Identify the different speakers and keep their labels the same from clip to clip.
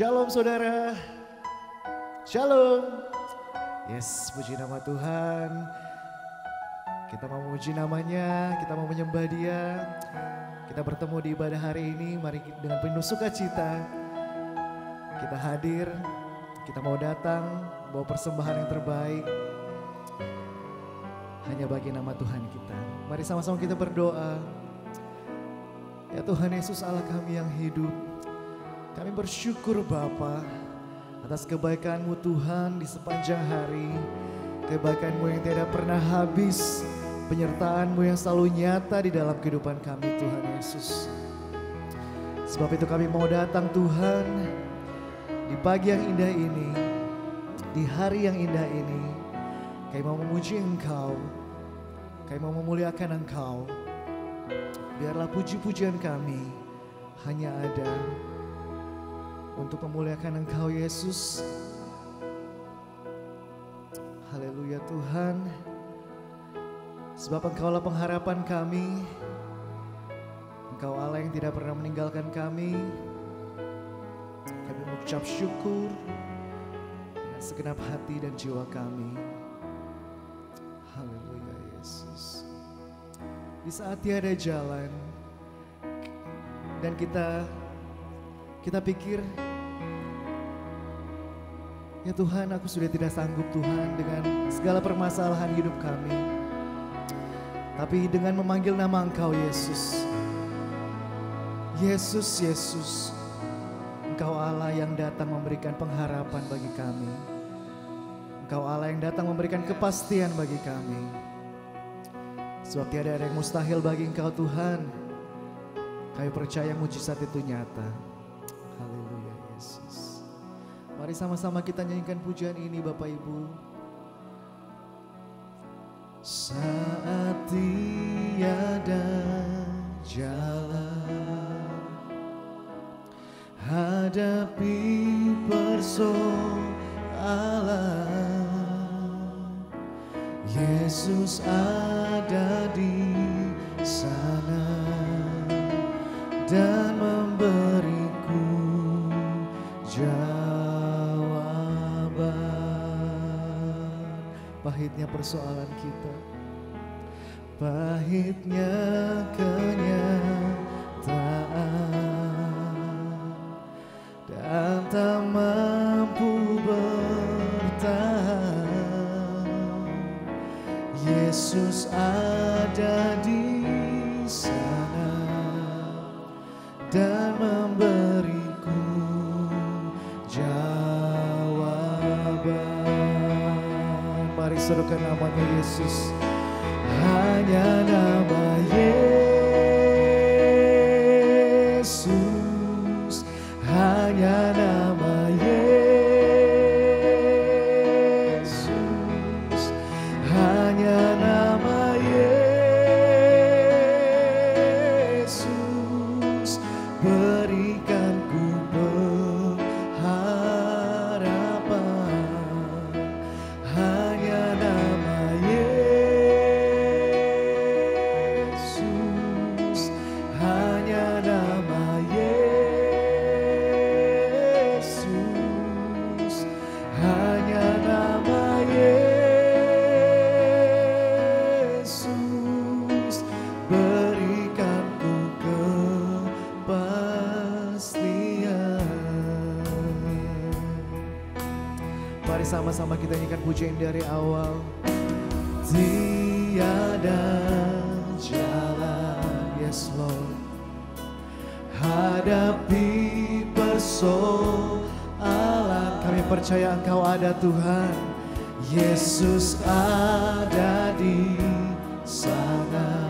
Speaker 1: Shalom saudara. Shalom. Yes, puji nama Tuhan. Kita mau memuji namanya, kita mau menyembah Dia. Kita bertemu di ibadah hari ini, mari dengan penuh sukacita. Kita hadir, kita mau datang, bawa persembahan yang terbaik. Hanya bagi nama Tuhan kita. Mari sama-sama kita berdoa. Ya Tuhan Yesus Allah kami yang hidup. Kami bersyukur Bapa atas kebaikan-Mu Tuhan di sepanjang hari. Kebaikan-Mu yang tidak pernah habis. Penyertaan-Mu yang selalu nyata di dalam kehidupan kami Tuhan Yesus. Sebab itu kami mau datang Tuhan di pagi yang indah ini, di hari yang indah ini. Kami mau memuji Engkau, kami mau memuliakan Engkau. Biarlah puji-pujian kami hanya ada untuk memuliakan Engkau Yesus. Haleluya Tuhan. Sebab Engkaulah pengharapan kami. Engkau Allah yang tidak pernah meninggalkan kami. Kami mengucap syukur dengan segenap hati dan jiwa kami. Haleluya Yesus. Di saat tiada jalan dan kita pikir, ya Tuhan, aku sudah tidak sanggup Tuhan dengan segala permasalahan hidup kami. Tapi dengan memanggil nama Engkau Yesus, Yesus, Yesus, Engkau Allah yang datang memberikan pengharapan bagi kami. Engkau Allah yang datang memberikan kepastian bagi kami. Sebab tiada ada yang mustahil bagi Engkau Tuhan. Kami percaya mujizat itu nyata. Haleluya Yesus. Mari sama-sama kita nyanyikan pujian ini Bapak Ibu. Saat tiada jalan, hadapi persoalan, Yesus ada di sana dan memberiku jawaban. Pahitnya persoalan kita, pahitnya kenyataan, dan tak mampu bertahan. Yesus ada di sana dan memberiku jawaban. Mari serukan namanya Yesus. Hanya nama Yesus, hanya nama Yesus, hanya nama Yesus, berikan ku pengharapan. Hanya nama Yesus, hanya nama Yesus, hanya nama Yesus, berikan ku kepastian. Mari sama-sama kita nyanyikan pujian dari awal. Tiada jalan, yes Lord, hadapi persoalan. Kami percaya Engkau ada Tuhan. Yesus ada di sana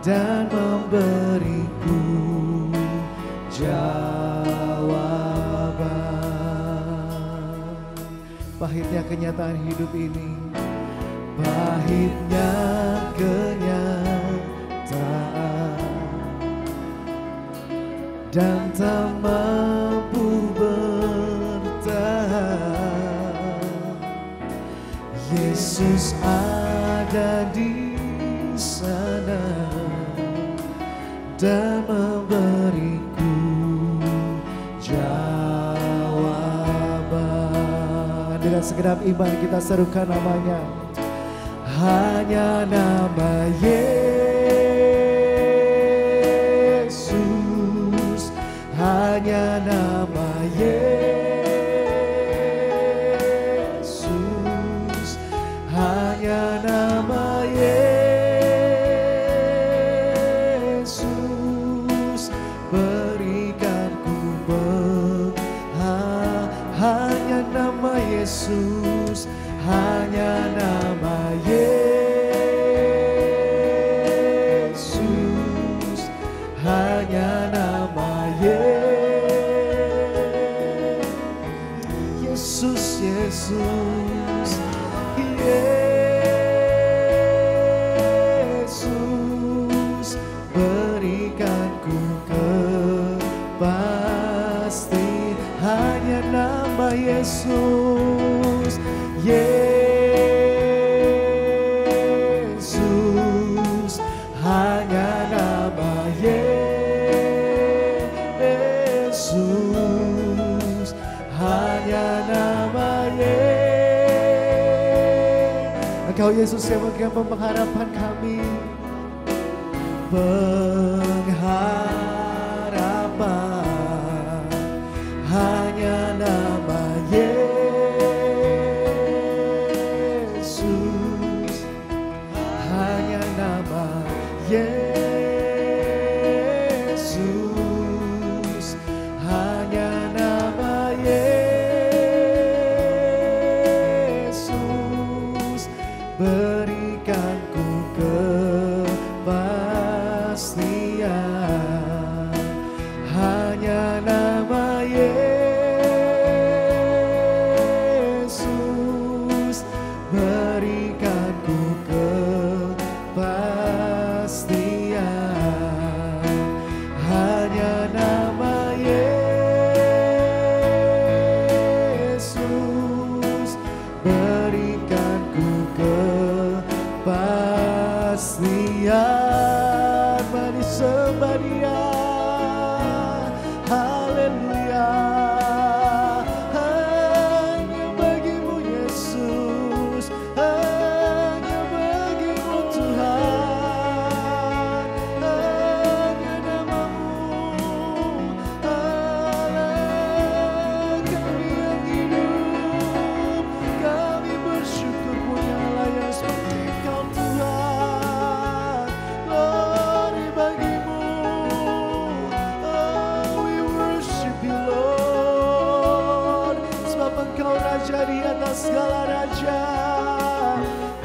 Speaker 1: dan memberiku jawaban. Pahitnya kenyataan hidup ini, pahitnya kenyataan, dan tak mampu bertahan. Yesus ada di sana dan memberiku jawaban. Dengan segenap iman kita serukan namanya. Hanya nama Yesus, hanya nama Yesus, hanya nama Yesus, berikan ku hanya nama Yesus, hanya nama Yesus, hanya nama Yesus, Yesus, Yesus, berikan ku kepasti, hanya nama Yesus, Yesus, hanya nama Yesus, hanya nama Yesus. Engkau Yesus yang memberikan pengharapan kami, pengharapan, hanya nama Yesus, hanya nama Yesus, hanya nama Yesus, berikan ku kepastian, hanya nama Yesus, berikan ku kepastian, hanya nama Yesus, berikan ku kepastian. Mari sembah Dia, haleluya, hanya bagimu Yesus, hanya bagimu Tuhan, hanya namamu, Allah kami yang hidup, kami bersyukur punya Allah yang seperti Engkau Tuhan, glory bagimu, oh we worship you Lord, sebab Engkau Raja di atas segala raja,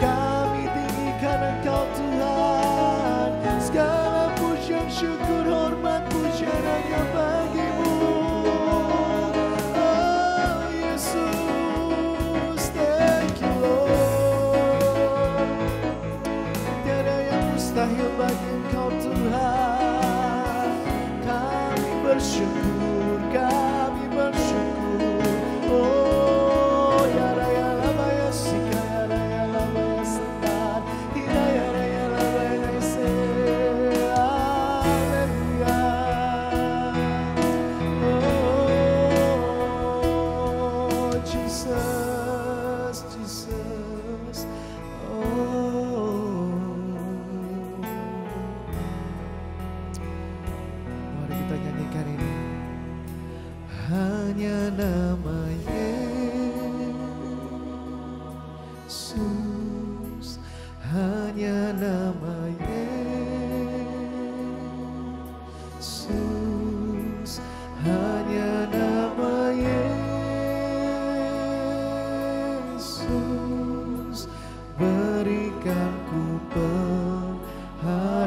Speaker 1: kami tinggikan Engkau Tuhan, segala pujian syukur hormat pujian hanya bagimu, oh Yesus, thank you Lord, tiada yang mustahil bagi Engkau Tuhan, kami bersyukur, kami bersyukur, oh ya raya lama ya sika ya raya lama ya sendan, ya raya lama ya se, haleluya, oh Jesus, Jesus, oh. Mari kita nyanyikan ini. Hanya nama Yesus, hanya nama Yesus, hanya nama Yesus, berikan ku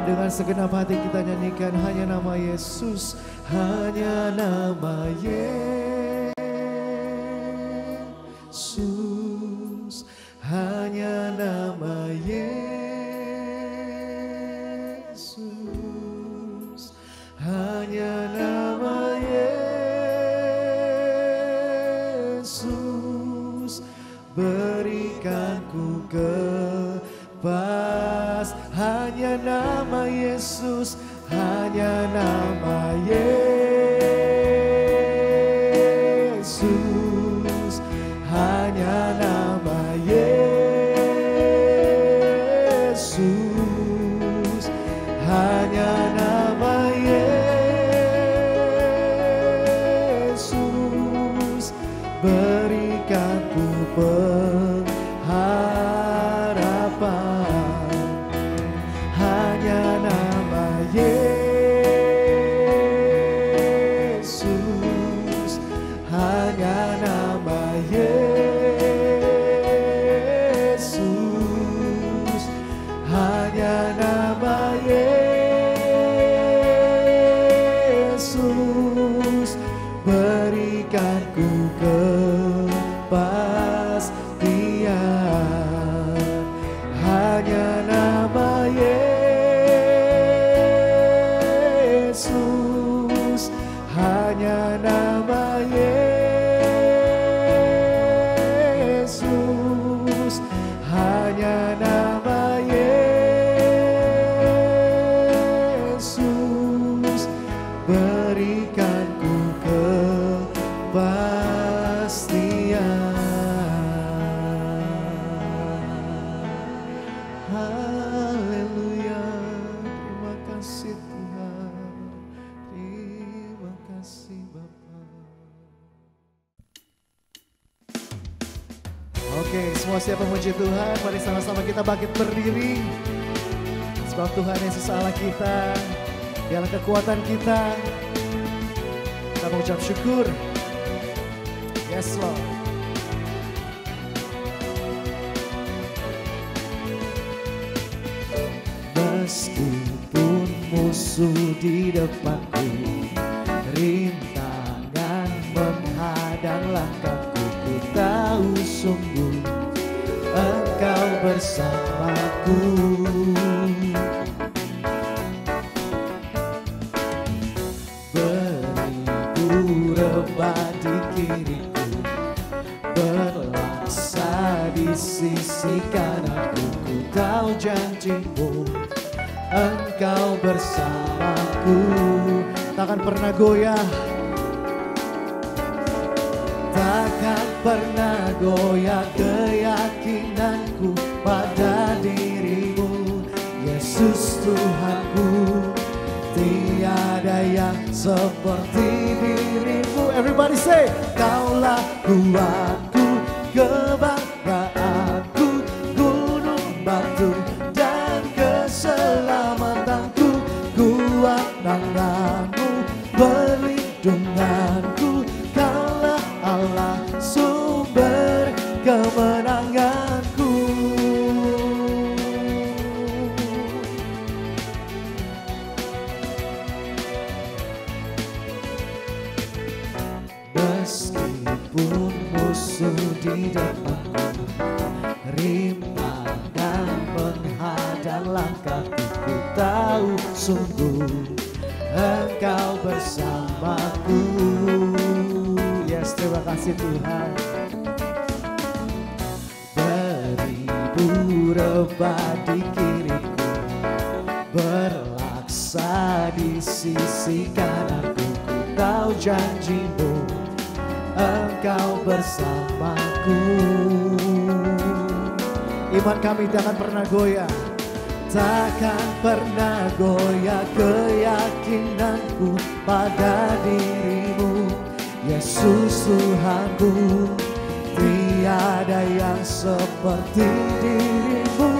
Speaker 1: dengan segenap hati kita nyanyikan hanya nama Yesus, hanya nama Yesus, hanya nama Yesus, hanya nama Yesus, berikan ku hanya nama Yesus, hanya nama Yesus, hanya berikan ku pengharapan. Hanya nama Yesus, hanya nama Yesus, hanya nama Yesus, berikan ku kepastian. Hanya nama Yesus, hanya nama Yesus, hanya nama Yesus, berikan ku kepastian. Haleluya, terima kasih Tuhan, terima kasih Bapa. Oke, semua siap memuji Tuhan, mari sama-sama kita bangkit berdiri. Sebab Tuhan Yesus Allah kita, Dialah kekuatan kita. Kita mengucap syukur. Yes Lord. Meskipun musuh di depanku, rintangan menghadang langkahku, ku tahu sungguh Engkau bersamaku. Beribu rebah di kiriku, berlaksa di sisi kananku, ku tahu janji-Mu Engkau bersamaku. Takkan pernah goyah, takkan pernah goyah keyakinanku pada diri-Mu, Yesus Tuhanku. Tiada yang seperti diri-Mu. Everybody say, Kaulah kuatku, kebanggaanku, gunung batu dan keselamatanku, kuat tanganmu, perlindunganku, Kaulah Allah sumber kemenanganku. Meskipun musuh di depanku, rintangan menghadang langkahku, ku tahu sungguh Engkau bersamaku. Yes, terima kasih Tuhan. Beribu rebah di kiriku, berlaksa di sisi kananku, ku tahu janji-Mu Engkau bersamaku. Iman kami takkan pernah goyah, takkan pernah goyah keyakinanku pada diri-Mu, Yesus Tuhanku. Tiada yang seperti diri-Mu.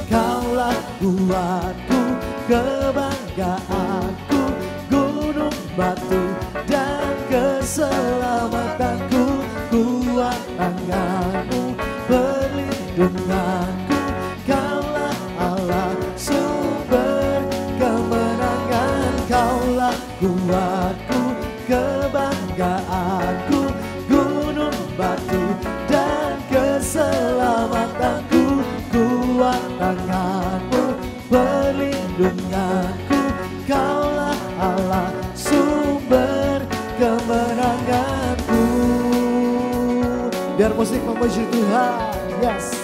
Speaker 1: Kaulah kuatku, kebanggaanku, gunung batu dan keselamatanku, kuat tanganmu, perlindunganku, Kaulah Allah sumber kemenangan. Kaulah kuatku, kebanggaanku, gunung batu dan keselamatanku, kuat tanganmu, perlindunganku, Kaulah Allah sumber kemenanganku. Biar musik memuji Tuhan. Yes.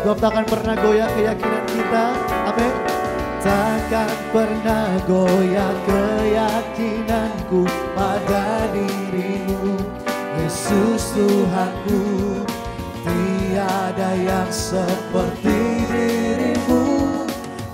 Speaker 1: Sebab takkan pernah goyah keyakinan kita. Amin. takkan pernah goyah keyakinanku pada dirimu, Yesus Tuhanku. Tiada yang seperti dirimu,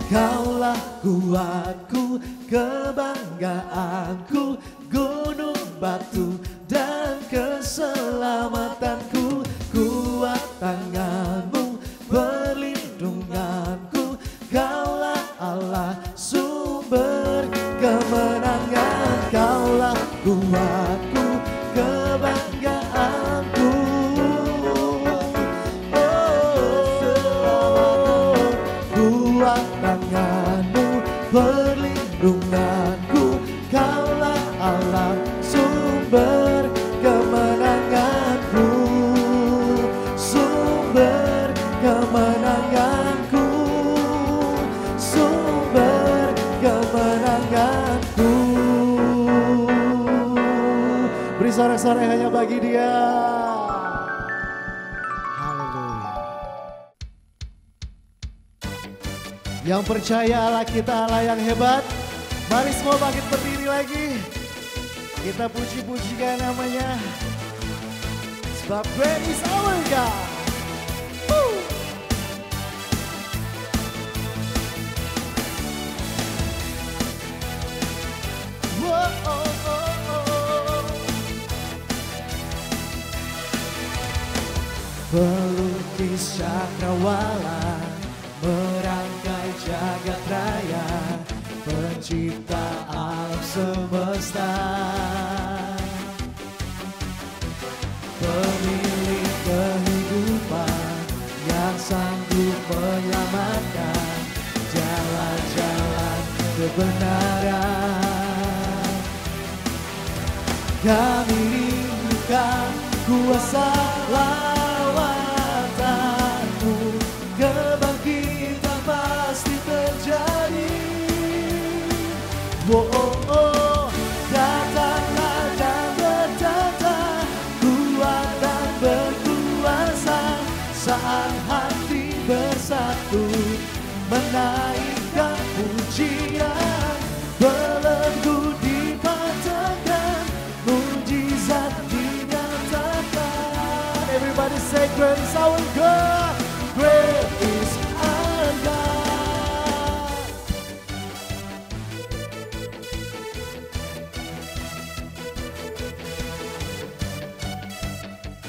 Speaker 1: Kaulah kuatku, kebanggaanku, gunung batu dan keselamatanku. Kuat tanganmu, perlindunganku, Kaulah Allah, sumber kemenangan. Kaulah kuatku, kebanggaanku. Kuat tanganmu, perlindunganku, Kaulah Allah, sumber kemenanganku, sumber kemenanganku, sumber kemenanganku. Beri sorak-sorai hanya bagi Dia. Yang percaya Allah kita Allah yang hebat, mari semua bangkit berdiri lagi. Kita puji-pujikan namanya, sebab great is our God. Pelukis cakrawala, merangkai jagat raya, pencipta alam semesta, pemilik kehidupan yang sanggup menyelamatkan jalan-jalan kebenaran. Kami rindukan kuasa lawatanmu, kebangkitan pasti terjadi. Oh, oh, oh, datanglah dan bertata, kuat dan berkuasa, saat hati bersatu, menaikkan pujian, belenggu dipatahkan, mujizat dinyatakan. Everybody say great is our God, great is our God.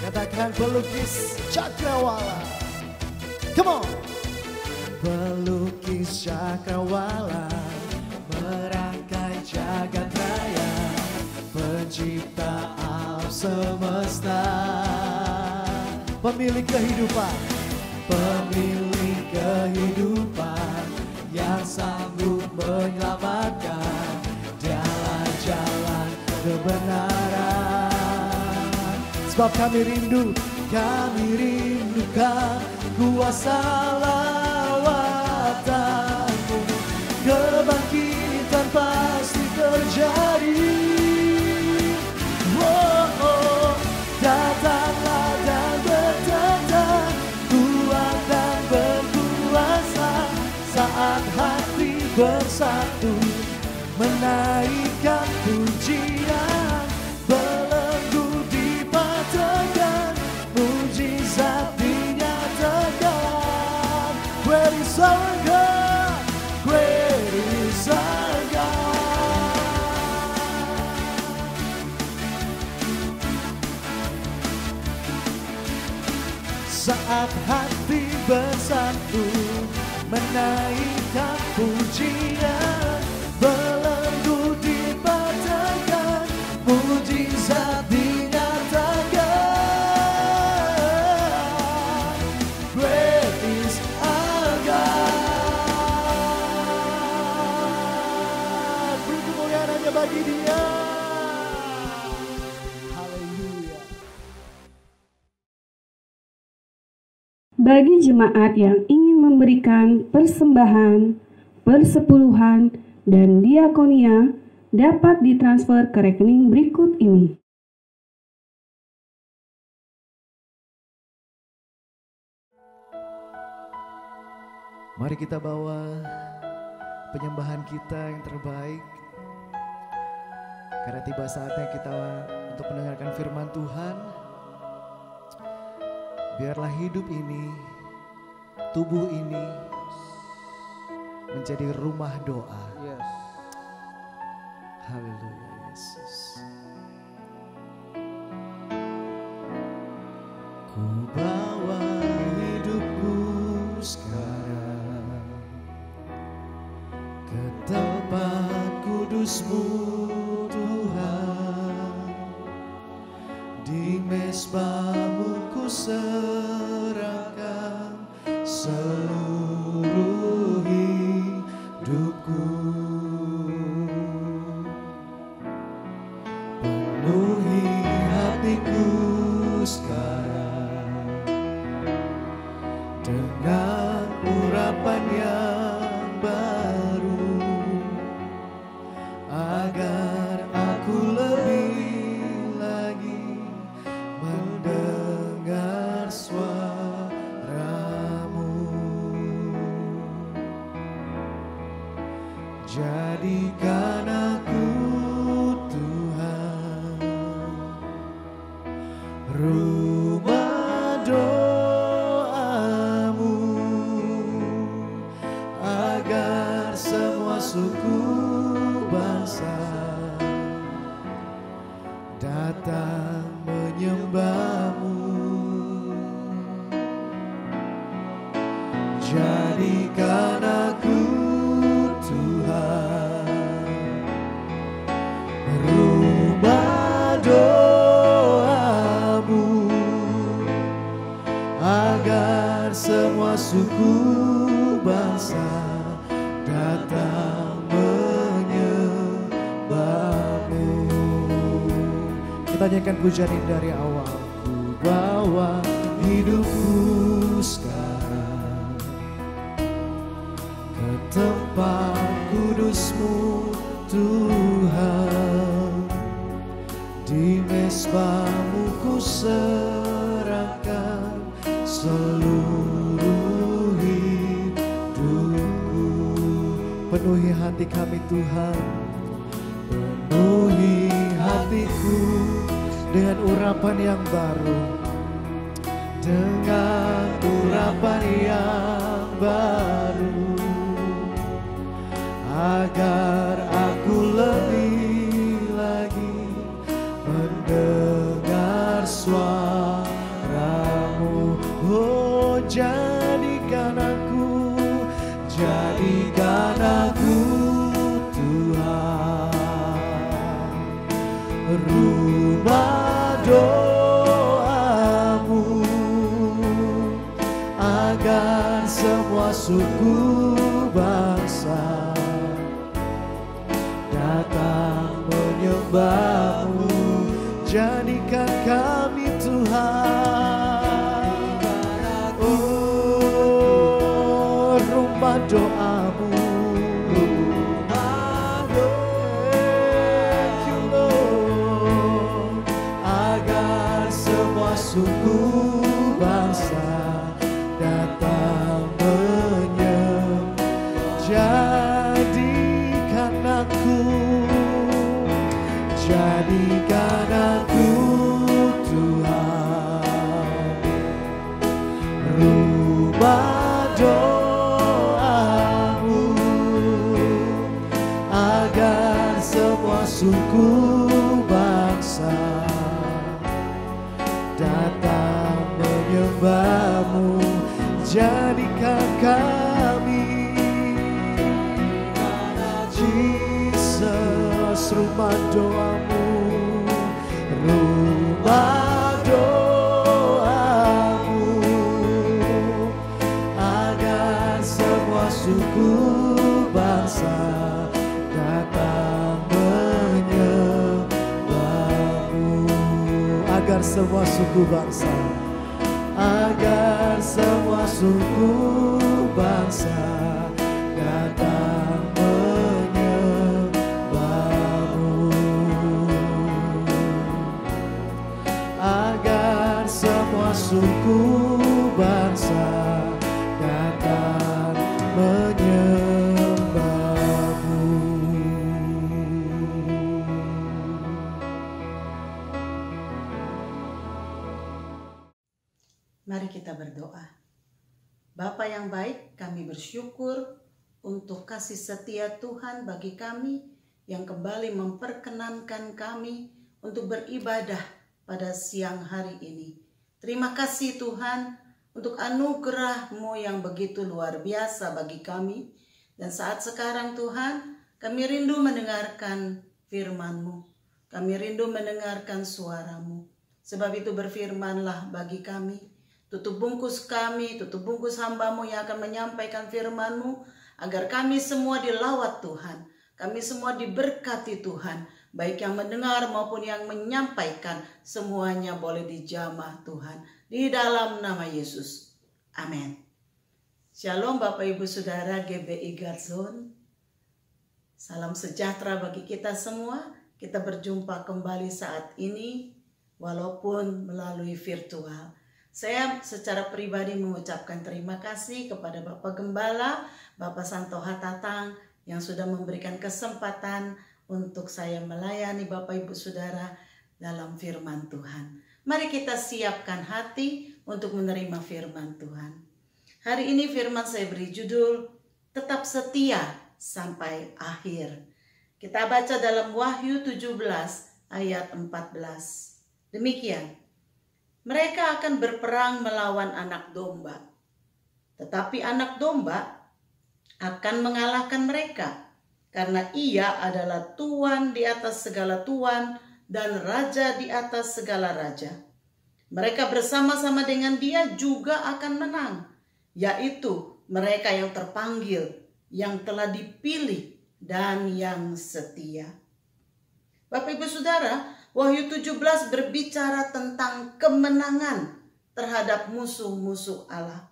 Speaker 1: Katakan pelukis cakrawala, come on. Pelukis cakrawala, merangkai jagat raya, pencipta alam semesta, pemilik kehidupan, pemilik kehidupan yang sanggup menyelamatkan jalan-jalan kebenaran. Sebab kami rindukan kuasa lawatanmu, kebangkitan pasti terjadi. Oh, oh, datanglah dan bertata, kuat dan berkuasa, saat hati bersatu, menaikkan pujian, belenggu dipatahkan, mujizat dinyatakan. Great is our God, great is our God. Saat hati bersatu, menaikkan pujian, belenggu dipatahkan, mujizat dinyatakan. Great is our God. Beri kemuliaan hanya bagi Dia. Haleluya.
Speaker 2: Bagi jemaat yang ingin memberikan persembahan, persepuluhan, dan diakonia dapat ditransfer ke rekening berikut ini.
Speaker 1: Mari kita bawa penyembahan kita yang terbaik. Karena tiba saatnya kita untuk mendengarkan firman Tuhan. Biarlah hidup ini, tubuh ini menjadi rumah doa.
Speaker 3: Yes.
Speaker 1: Haleluya Yesus. Ku bawa hidupku sekarang ke tempat kudus-Mu Tuhan. Di mezbah-Mu ku serahkan seluruh hidupku. Penuhi hatiku sekarang dengan urapan yang baru, agar aku lebih lagi mendengar suara-Mu. Jadikan aku Tuhan rumah doa-Mu, agar semua suku bangsa datang menyembah-Mu. Jadikan aku Tuhan rumah doa-Mu, agar semua suku bangsa datang menyembah-Mu. Kita nyanyikan pujian ini dari awal. Ku bawa hidupku sekarang ke tempat kudus-Mu Tuhan. Di mezbah-Mu ku serahkan seluruh hidupku. Penuhi hati kami Tuhan, penuhi hatiku dengan urapan yang baru, dengan urapan yang baru, agar aku lebih lagi mendengar suara-Mu. Oh, jadikan aku Tuhan rumah doa-Mu, agar semua suku bangsa datang menyembah-Mu. Jadikan kami Tuhan, oh rumah doa-Mu, rumah doa-Mu, Lord, agar semua suku bangsa datang menyembah. Jadikan aku Tuhan rumah doa-Mu, agar semua suku bangsa datang menyembah-Mu. Jadikan kami Jesus rumah doa-Mu, rumah doa-Mu, agar semua suku bangsa datang menyembah-Mu. Agar semua suku bangsa, agar semua suku bangsa datang menyembah-Mu, agar semua suku bangsa datang menyembah.
Speaker 3: Mari kita berdoa. Bapa yang baik, kami bersyukur untuk kasih setia Tuhan bagi kami yang kembali memperkenankan kami untuk beribadah pada siang hari ini. Terima kasih Tuhan untuk anugerah-Mu yang begitu luar biasa bagi kami. Dan saat sekarang Tuhan, kami rindu mendengarkan firman-Mu. Kami rindu mendengarkan suara-Mu. Sebab itu berfirmanlah bagi kami. Tutup bungkus kami, tutup bungkus hamba-Mu yang akan menyampaikan firman-Mu. Agar kami semua dilawat Tuhan. Kami semua diberkati Tuhan. Baik yang mendengar maupun yang menyampaikan. Semuanya boleh dijamah Tuhan. Di dalam nama Yesus. Amin. Shalom Bapak Ibu Saudara GBI Garzon. Salam sejahtera bagi kita semua. Kita berjumpa kembali saat ini. Walaupun melalui virtual. Saya secara pribadi mengucapkan terima kasih kepada Bapak Gembala, Bapak Santo Hatatang yang sudah memberikan kesempatan untuk saya melayani Bapak Ibu Saudara dalam firman Tuhan. Mari kita siapkan hati untuk menerima firman Tuhan. Hari ini firman saya beri judul Tetap Setia Sampai Akhir. Kita baca dalam Wahyu 17 ayat 14. Demikian. Mereka akan berperang melawan anak domba. Tetapi anak domba akan mengalahkan mereka. Karena ia adalah Tuan di atas segala Tuan dan Raja di atas segala Raja. Mereka bersama-sama dengan dia juga akan menang. Yaitu mereka yang terpanggil, yang telah dipilih, dan yang setia. Bapak Ibu Saudara, Wahyu 17 berbicara tentang kemenangan terhadap musuh-musuh Allah.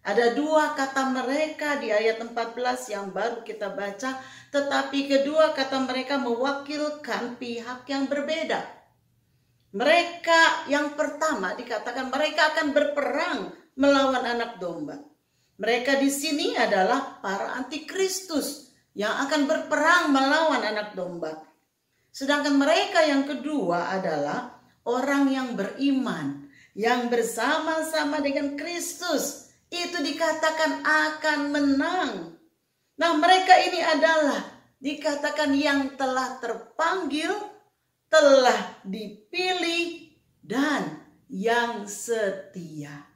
Speaker 3: Ada dua kata mereka di ayat 14 yang baru kita baca, tetapi kedua kata mereka mewakilkan pihak yang berbeda. Mereka yang pertama dikatakan mereka akan berperang melawan anak domba. Mereka di sini adalah para antikristus yang akan berperang melawan anak domba. Sedangkan mereka yang kedua adalah orang yang beriman, yang bersama-sama dengan Kristus. Itu dikatakan akan menang. Nah, mereka ini adalah dikatakan yang telah terpanggil, telah dipilih, dan yang setia.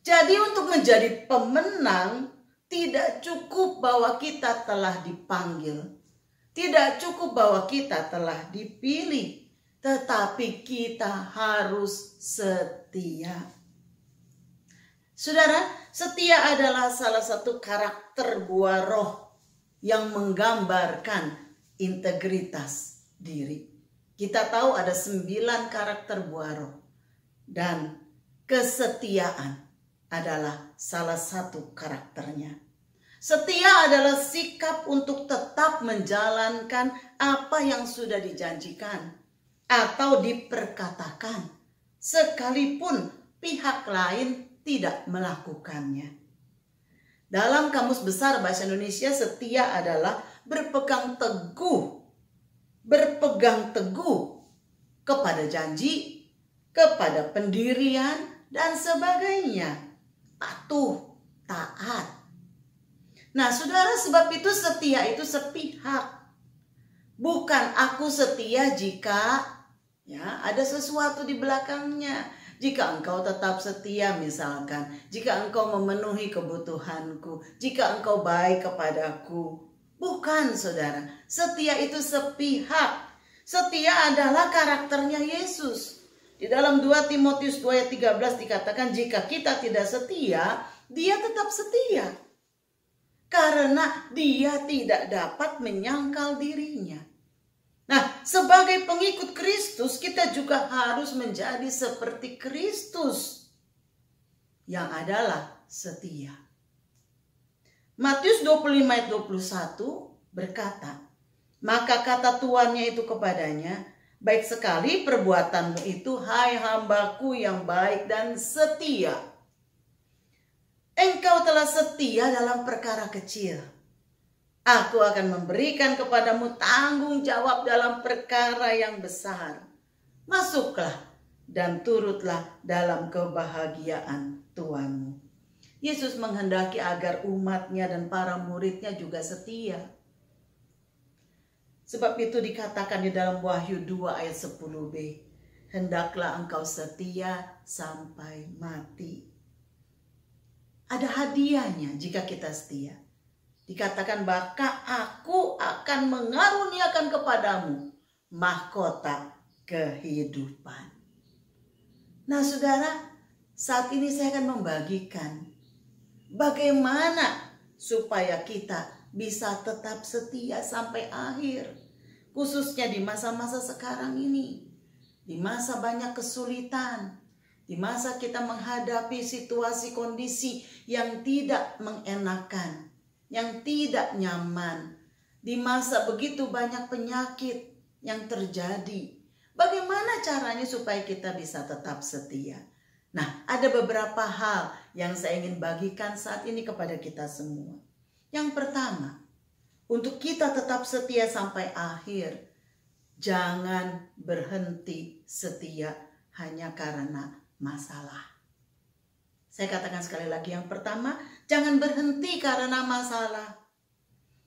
Speaker 3: Jadi untuk menjadi pemenang, tidak cukup bahwa kita telah dipanggil. Tidak cukup bahwa kita telah dipilih, tetapi kita harus setia. Saudara, setia adalah salah satu karakter buah roh yang menggambarkan integritas diri. Kita tahu ada 9 karakter buah roh. Dan kesetiaan adalah salah satu karakternya. Setia adalah sikap untuk tetap menjalankan apa yang sudah dijanjikan atau diperkatakan, sekalipun pihak lain tidak melakukannya. Dalam Kamus Besar Bahasa Indonesia, setia adalah berpegang teguh kepada janji, kepada pendirian, dan sebagainya. Patuh, taat. Nah, saudara, sebab itu setia itu sepihak. Bukan aku setia jika ada sesuatu di belakangnya. Jika engkau tetap setia misalkan, jika engkau memenuhi kebutuhanku, jika engkau baik kepadaku. Bukan, saudara. Setia itu sepihak. Setia adalah karakternya Yesus. Di dalam 2 Timotius 2 ayat 13 dikatakan jika kita tidak setia, dia tetap setia. Karena dia tidak dapat menyangkal dirinya. Nah, sebagai pengikut Kristus, kita juga harus menjadi seperti Kristus yang adalah setia. Matius 25 ayat 21 berkata, maka kata tuannya itu kepadanya, baik sekali perbuatanmu itu, hai hambaku yang baik dan setia. Engkau telah setia dalam perkara kecil. Aku akan memberikan kepadamu tanggung jawab dalam perkara yang besar. Masuklah dan turutlah dalam kebahagiaan Tuhanmu. Yesus menghendaki agar umatnya dan para muridnya juga setia. Sebab itu dikatakan di dalam Wahyu 2 ayat 10b, hendaklah engkau setia sampai mati. Ada hadiahnya jika kita setia. Dikatakan bahkan aku akan mengaruniakan kepadamu mahkota kehidupan. Nah saudara, saat ini saya akan membagikan bagaimana supaya kita bisa tetap setia sampai akhir. Khususnya di masa-masa sekarang ini. Di masa banyak kesulitan. Di masa kita menghadapi situasi kondisi yang tidak mengenakan, yang tidak nyaman. Di masa begitu banyak penyakit yang terjadi. Bagaimana caranya supaya kita bisa tetap setia? Nah, ada beberapa hal yang saya ingin bagikan saat ini kepada kita semua. Yang pertama, untuk kita tetap setia sampai akhir, jangan berhenti setia hanya karena masalah. Saya katakan sekali lagi, yang pertama, jangan berhenti karena masalah.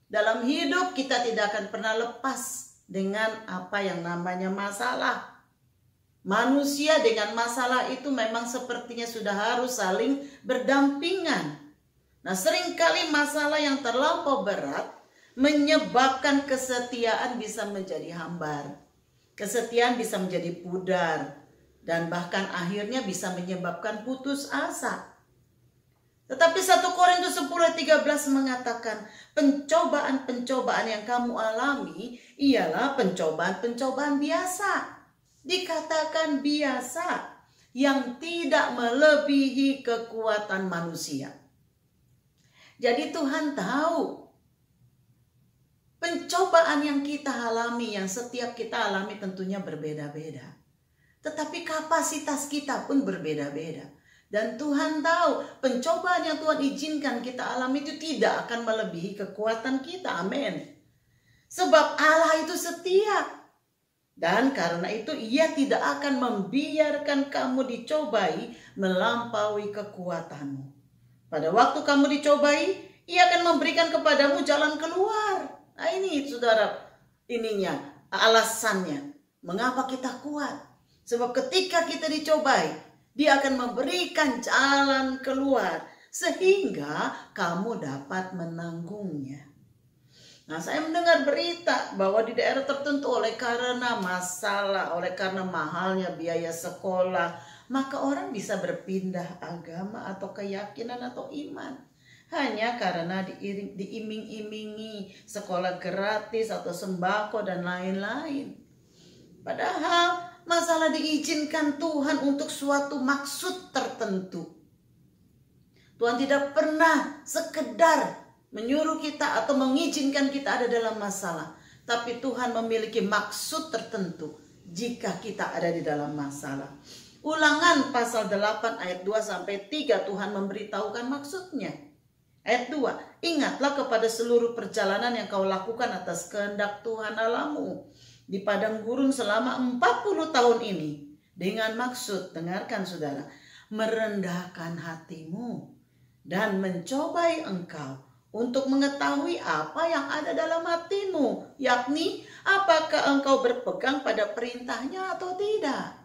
Speaker 3: Dalam hidup kita tidak akan pernah lepas dengan apa yang namanya masalah. Manusia dengan masalah itu memang sepertinya sudah harus saling berdampingan. Nah, seringkali masalah yang terlampau berat menyebabkan kesetiaan bisa menjadi hambar. Kesetiaan bisa menjadi pudar. Dan bahkan akhirnya bisa menyebabkan putus asa. Tetapi 1 Korintus 10:13 mengatakan, pencobaan-pencobaan yang kamu alami ialah pencobaan-pencobaan biasa. Dikatakan biasa, yang tidak melebihi kekuatan manusia. Jadi Tuhan tahu pencobaan yang kita alami, yang setiap kita alami tentunya berbeda-beda. Tetapi kapasitas kita pun berbeda-beda. Dan Tuhan tahu pencobaan yang Tuhan izinkan kita alami itu tidak akan melebihi kekuatan kita. Amin. Sebab Allah itu setia. Dan karena itu Ia tidak akan membiarkan kamu dicobai melampaui kekuatanmu. Pada waktu kamu dicobai, Ia akan memberikan kepadamu jalan keluar. Nah ini saudara, alasannya. Mengapa kita kuat? Sebab ketika kita dicobai, Dia akan memberikan jalan keluar sehingga kamu dapat menanggungnya. Nah, saya mendengar berita bahwa di daerah tertentu oleh karena masalah, oleh karena mahalnya biaya sekolah, maka orang bisa berpindah agama atau keyakinan atau iman. Hanya karena diiming-imingi sekolah gratis atau sembako dan lain-lain. Padahal masalah diizinkan Tuhan untuk suatu maksud tertentu. Tuhan tidak pernah sekedar menyuruh kita atau mengizinkan kita ada dalam masalah. Tapi Tuhan memiliki maksud tertentu jika kita ada di dalam masalah. Ulangan pasal 8 ayat 2-3 Tuhan memberitahukan maksudnya. Ayat 2, ingatlah kepada seluruh perjalanan yang kau lakukan atas kehendak Tuhan Allahmu di padang gurun selama 40 tahun ini, dengan maksud, dengarkan saudara, merendahkan hatimu dan mencobai engkau untuk mengetahui apa yang ada dalam hatimu, yakni apakah engkau berpegang pada perintahnya atau tidak.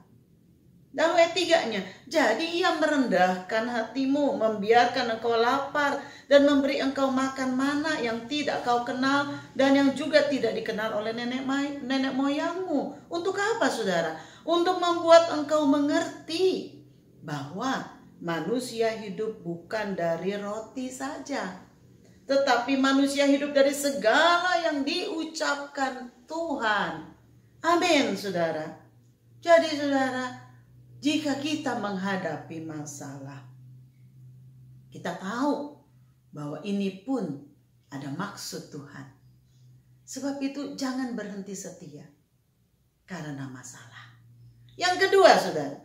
Speaker 3: Dan ayat 3-nya, jadi Ia merendahkan hatimu, membiarkan engkau lapar dan memberi engkau makan mana yang tidak kau kenal dan yang juga tidak dikenal oleh nenek moyangmu. Untuk apa saudara? Untuk membuat engkau mengerti bahwa manusia hidup bukan dari roti saja, tetapi manusia hidup dari segala yang diucapkan Tuhan. Amin saudara. Jadi saudara, jika kita menghadapi masalah, kita tahu bahwa ini pun ada maksud Tuhan. Sebab itu jangan berhenti setia karena masalah. Yang kedua saudara,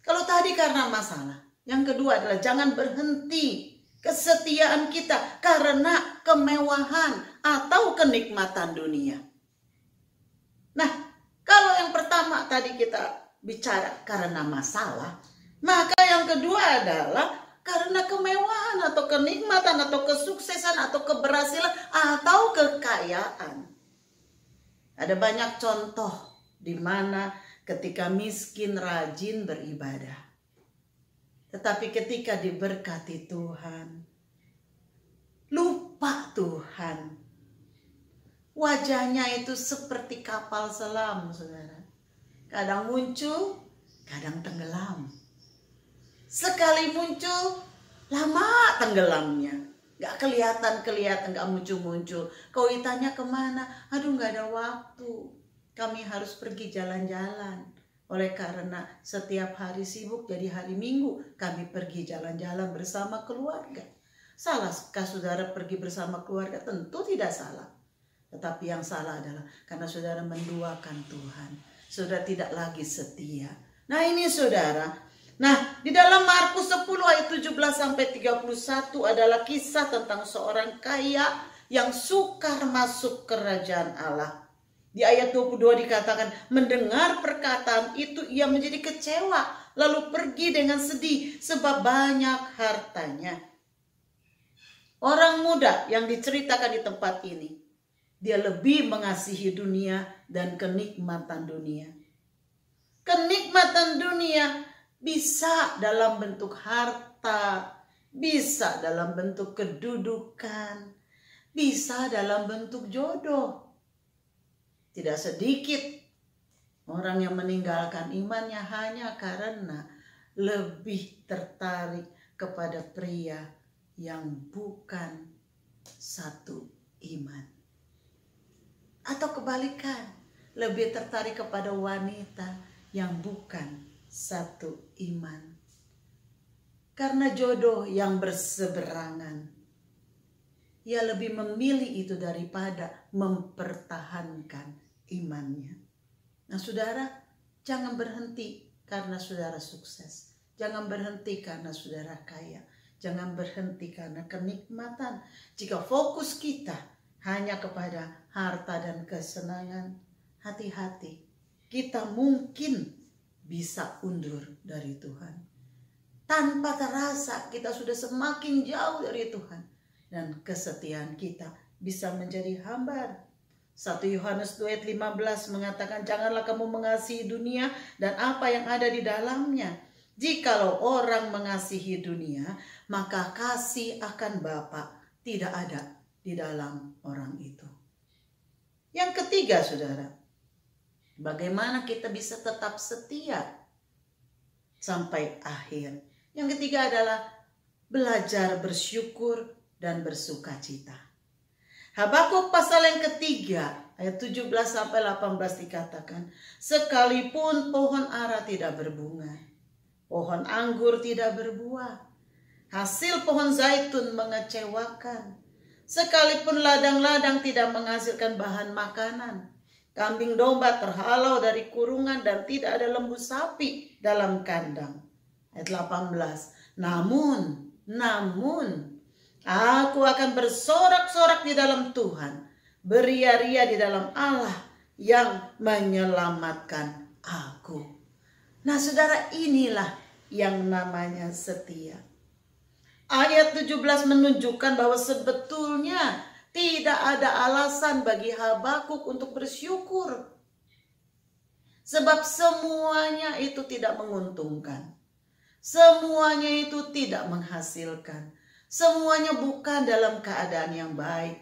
Speaker 3: kalau tadi karena masalah, yang kedua adalah jangan berhenti kesetiaan kita karena kemewahan atau kenikmatan dunia. Nah, kalau yang pertama tadi kita bicara karena masalah, maka yang kedua adalah karena kemewahan atau kenikmatan atau kesuksesan atau keberhasilan atau kekayaan. Ada banyak contoh di mana ketika miskin rajin beribadah, tetapi ketika diberkati Tuhan, lupa Tuhan. Wajahnya itu seperti kapal selam, saudara. Kadang muncul, kadang tenggelam. Sekali muncul, lama tenggelamnya. Gak kelihatan, gak muncul-muncul. Kau ditanya kemana? Aduh, gak ada waktu. Kami harus pergi jalan-jalan. Oleh karena setiap hari sibuk, jadi hari Minggu kami pergi jalan-jalan bersama keluarga. Salahkah saudara pergi bersama keluarga? Tentu tidak salah. Tetapi yang salah adalah karena saudara menduakan Tuhan. Saudara tidak lagi setia. Nah ini saudara. Nah di dalam Markus 10 ayat 17-31 adalah kisah tentang seorang kaya yang sukar masuk kerajaan Allah. Di ayat 22 dikatakan, mendengar perkataan itu ia menjadi kecewa. Lalu pergi dengan sedih sebab banyak hartanya. Orang muda yang diceritakan di tempat ini, dia lebih mengasihi dunia dan kenikmatan dunia. Kenikmatan dunia bisa dalam bentuk harta, bisa dalam bentuk kedudukan, bisa dalam bentuk jodoh. Tidak sedikit orang yang meninggalkan imannya hanya karena lebih tertarik kepada pria yang bukan satu iman. Atau kebalikan, lebih tertarik kepada wanita yang bukan satu iman. Karena jodoh yang berseberangan, ia lebih memilih itu daripada mempertahankan imannya. Nah saudara, jangan berhenti karena saudara sukses. Jangan berhenti karena saudara kaya. Jangan berhenti karena kenikmatan. Jika fokus kita hanya kepada harta dan kesenangan, hati-hati. Kita mungkin bisa undur dari Tuhan. Tanpa terasa kita sudah semakin jauh dari Tuhan. Dan kesetiaan kita bisa menjadi hambar. 1 Yohanes 2 ayat 15 mengatakan, janganlah kamu mengasihi dunia dan apa yang ada di dalamnya. Jikalau orang mengasihi dunia, maka kasih akan Bapa tidak ada di dalam orang itu. Yang ketiga saudara, bagaimana kita bisa tetap setia sampai akhir. Yang ketiga adalah belajar bersyukur dan bersuka cita. Habakuk pasal yang ketiga ayat 17-18 dikatakan, sekalipun pohon ara tidak berbunga, pohon anggur tidak berbuah, hasil pohon zaitun mengecewakan, sekalipun ladang-ladang tidak menghasilkan bahan makanan, kambing domba terhalau dari kurungan dan tidak ada lembu sapi dalam kandang. Ayat 18. Namun aku akan bersorak-sorak di dalam Tuhan, beria-ria di dalam Allah yang menyelamatkan aku. Nah saudara, inilah yang namanya setia. Ayat 17 menunjukkan bahwa sebetulnya tidak ada alasan bagi Habakuk untuk bersyukur. Sebab semuanya itu tidak menguntungkan. Semuanya itu tidak menghasilkan. Semuanya bukan dalam keadaan yang baik.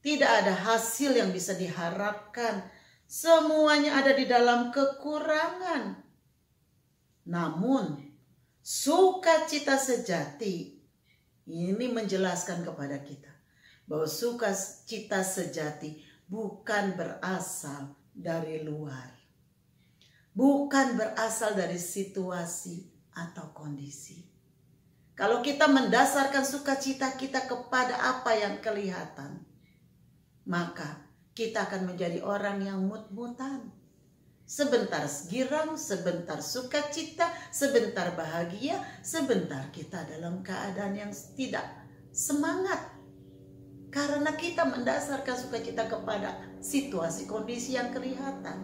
Speaker 3: Tidak ada hasil yang bisa diharapkan. Semuanya ada di dalam kekurangan. Namun, sukacita sejati ini menjelaskan kepada kita bahwa sukacita sejati bukan berasal dari luar. Bukan berasal dari situasi atau kondisi. Kalau kita mendasarkan sukacita kita kepada apa yang kelihatan, maka kita akan menjadi orang yang mut-mutan. Sebentar girang, sebentar sukacita, sebentar bahagia, sebentar kita dalam keadaan yang tidak semangat. Karena kita mendasarkan sukacita kepada situasi kondisi yang kelihatan.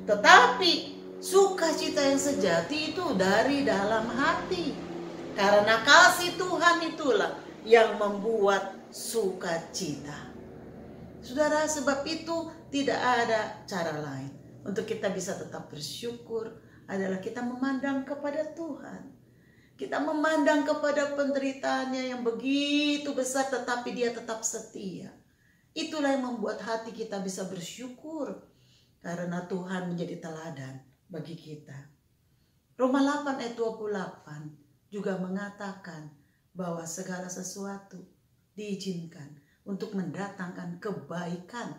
Speaker 3: Tetapi Sukacita yang sejati itu dari dalam hati. Karena kasih Tuhan itulah yang membuat sukacita. Saudara, sebab itu tidak ada cara lain untuk kita bisa tetap bersyukur adalah kita memandang kepada Tuhan. Kita memandang kepada penderitaannya yang begitu besar tetapi dia tetap setia. Itulah yang membuat hati kita bisa bersyukur karena Tuhan menjadi teladan bagi kita. Roma 8 ayat 28 juga mengatakan bahwa segala sesuatu diizinkan untuk mendatangkan kebaikan.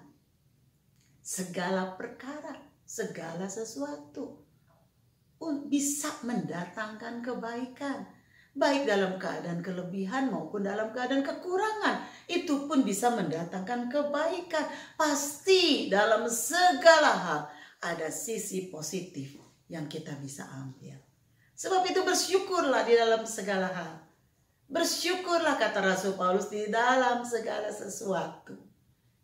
Speaker 3: Segala perkara, segala sesuatu bisa mendatangkan kebaikan. Baik dalam keadaan kelebihan maupun dalam keadaan kekurangan. Itu pun bisa mendatangkan kebaikan. Pasti dalam segala hal ada sisi positif yang kita bisa ambil. Sebab itu bersyukurlah di dalam segala hal. Bersyukurlah kata Rasul Paulus di dalam segala sesuatu.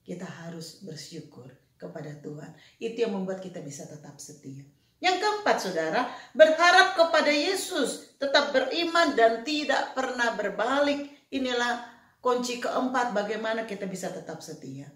Speaker 3: Kita harus bersyukur kepada Tuhan. Itu yang membuat kita bisa tetap setia. Yang keempat, saudara, berharap kepada Yesus, tetap beriman dan tidak pernah berbalik. Inilah kunci keempat bagaimana kita bisa tetap setia.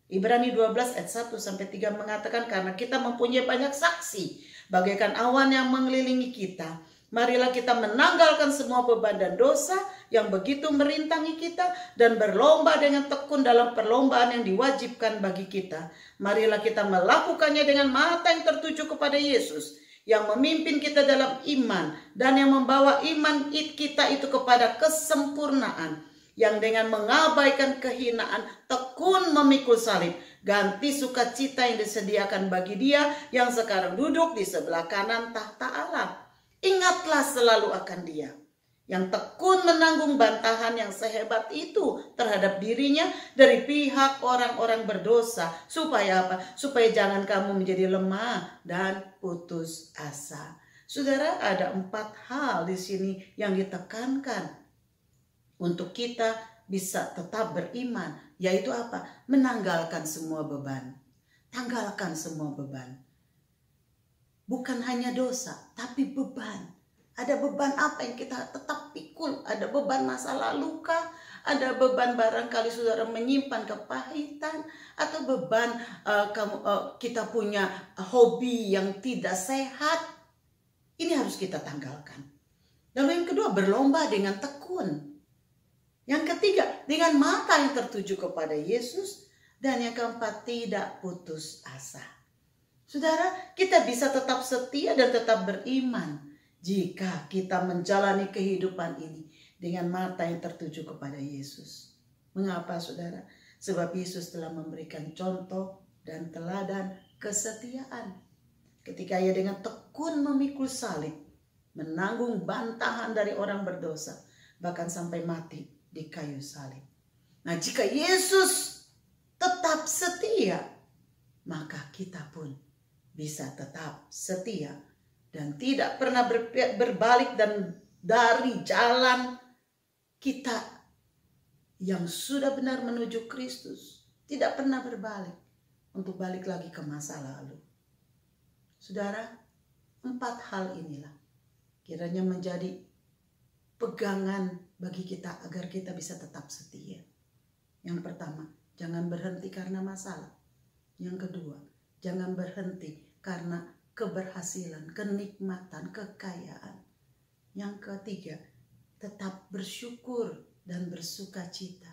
Speaker 3: Ibrani 12 ayat 1-3 mengatakan karena kita mempunyai banyak saksi bagaikan awan yang mengelilingi kita. Marilah kita menanggalkan semua beban dan dosa yang begitu merintangi kita dan berlomba dengan tekun dalam perlombaan yang diwajibkan bagi kita. Marilah kita melakukannya dengan mata yang tertuju kepada Yesus yang memimpin kita dalam iman dan yang membawa iman kita itu kepada kesempurnaan, yang dengan mengabaikan kehinaan tekun memikul salib, ganti sukacita yang disediakan bagi Dia yang sekarang duduk di sebelah kanan tahta Allah. Ingatlah selalu akan Dia yang tekun menanggung bantahan yang sehebat itu terhadap dirinya dari pihak orang-orang berdosa. Supaya apa? Supaya jangan kamu menjadi lemah dan putus asa. Saudara, ada 4 hal di sini yang ditekankan untuk kita bisa tetap beriman. Yaitu apa? Menanggalkan semua beban. Tanggalkan semua beban. Bukan hanya dosa, tapi beban. Ada beban apa yang kita tetap pikul? Ada beban masa lalu kah? Ada beban barangkali saudara menyimpan kepahitan? Atau beban kita punya hobi yang tidak sehat? Ini harus kita tanggalkan. Lalu yang kedua, berlomba dengan tekun. Yang ketiga, dengan mata yang tertuju kepada Yesus. Dan yang keempat, tidak putus asa. Saudara, kita bisa tetap setia dan tetap beriman jika kita menjalani kehidupan ini dengan mata yang tertuju kepada Yesus. Mengapa, saudara? Sebab Yesus telah memberikan contoh dan teladan kesetiaan. Ketika Ia dengan tekun memikul salib, menanggung bantahan dari orang berdosa, bahkan sampai mati di kayu salib. Nah, jika Yesus tetap setia, maka kita pun bisa tetap setia dan tidak pernah berbalik dan dari jalan kita yang sudah benar menuju Kristus. Tidak pernah berbalik untuk balik lagi ke masa lalu. Saudara, 4 hal inilah kiranya menjadi pegangan bagi kita agar kita bisa tetap setia. Yang pertama, jangan berhenti karena masalah. Yang kedua, jangan berhenti karena keberhasilan, kenikmatan, kekayaan. Yang ketiga, tetap bersyukur dan bersuka cita.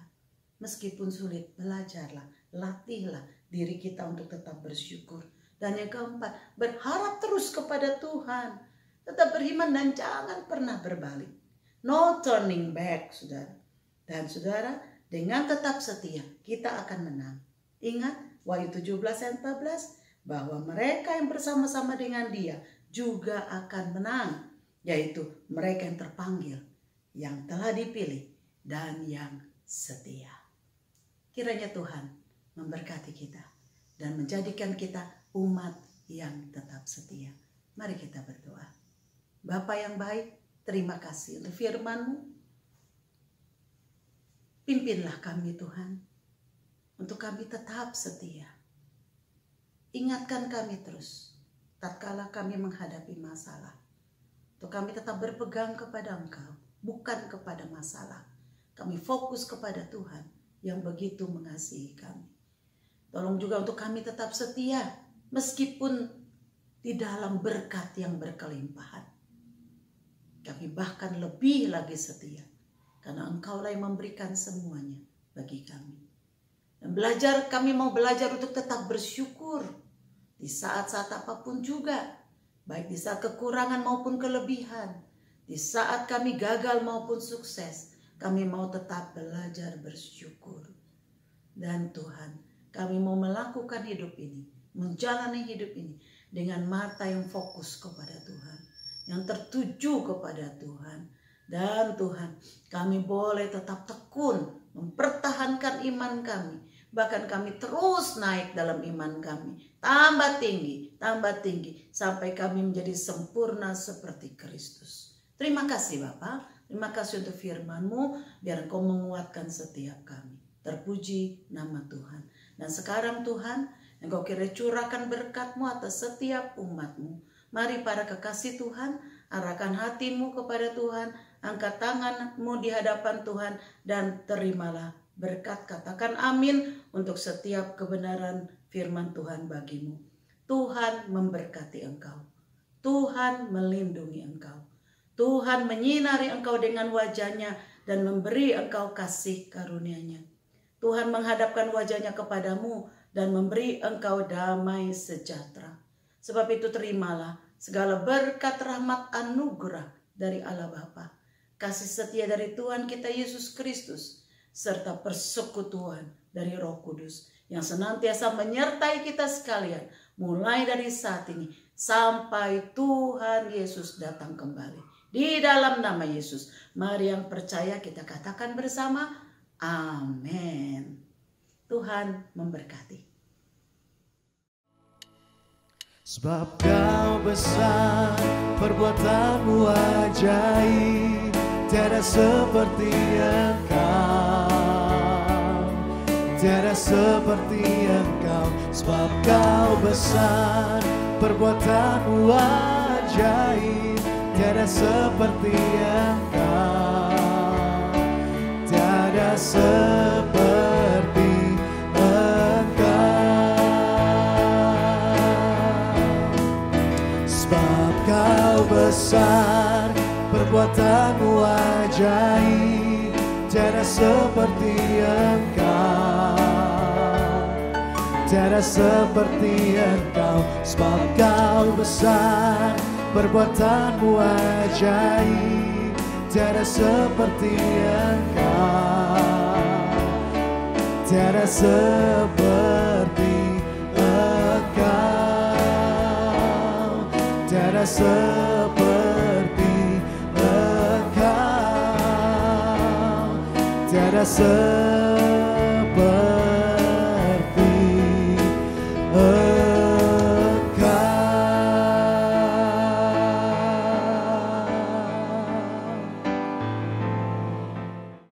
Speaker 3: Meskipun sulit, belajarlah, latihlah diri kita untuk tetap bersyukur. Dan yang keempat, berharap terus kepada Tuhan. Tetap beriman dan jangan pernah berbalik. No turning back, saudara. Dan saudara, dengan tetap setia, kita akan menang. Ingat, Wahyu 17 ayat 14, bahwa mereka yang bersama-sama dengan Dia juga akan menang, yaitu mereka yang terpanggil, yang telah dipilih, dan yang setia. Kiranya Tuhan memberkati kita dan menjadikan kita umat yang tetap setia. Mari kita berdoa. Bapa yang baik, terima kasih untuk firman-Mu. Pimpinlah kami Tuhan, untuk kami tetap setia. Ingatkan kami terus tatkala kami menghadapi masalah. Untuk kami tetap berpegang kepada Engkau, bukan kepada masalah. Kami fokus kepada Tuhan yang begitu mengasihi kami. Tolong juga untuk kami tetap setia meskipun di dalam berkat yang berkelimpahan. Kami bahkan lebih lagi setia karena Engkaulah yang memberikan semuanya bagi kami. Dan kami mau belajar untuk tetap bersyukur di saat-saat apapun juga, baik di saat kekurangan maupun kelebihan, di saat kami gagal maupun sukses, kami mau tetap belajar bersyukur. Dan Tuhan, kami mau melakukan hidup ini, menjalani hidup ini dengan mata yang fokus kepada Tuhan, yang tertuju kepada Tuhan. Dan Tuhan, kami boleh tetap tekun mempertahankan iman kami. Bahkan kami terus naik dalam iman kami. Tambah tinggi, sampai kami menjadi sempurna seperti Kristus. Terima kasih Bapa, terima kasih untuk firman-Mu, biar Engkau menguatkan setiap kami. Terpuji nama Tuhan. Dan sekarang Tuhan, Engkau kiranya curahkan berkat-Mu atas setiap umat-Mu. Mari para kekasih Tuhan, arahkan hatimu kepada Tuhan, angkat tanganmu di hadapan Tuhan, dan terimalah berkat. Katakan amin untuk setiap kebenaran firman Tuhan bagimu. Tuhan memberkati engkau. Tuhan melindungi engkau. Tuhan menyinari engkau dengan wajahnya dan memberi engkau kasih karunia-Nya. Tuhan menghadapkan wajahnya kepadamu dan memberi engkau damai sejahtera. Sebab itu terimalah segala berkat, rahmat, anugerah dari Allah Bapa, kasih setia dari Tuhan kita Yesus Kristus, serta persekutuan dari Roh Kudus yang senantiasa menyertai kita sekalian, mulai dari saat ini sampai Tuhan Yesus datang kembali. Di dalam nama Yesus, mari yang percaya kita katakan bersama, amin. Tuhan memberkati.
Speaker 1: Sebab Kau besar, perbuatan-Mu ajaib, tiada seperti Engkau, tiada seperti Engkau. Sebab Kau besar, perbuatan-Mu ajaib, tiada seperti Engkau, tiada seperti Kau besar, perbuatan-Mu ajaib, tiada seperti Engkau, tiada seperti Engkau. Sebab Kau besar, perbuatan-Mu ajaib, tiada seperti Engkau, tiada seperti tiada seperti Engkau, tiada seperti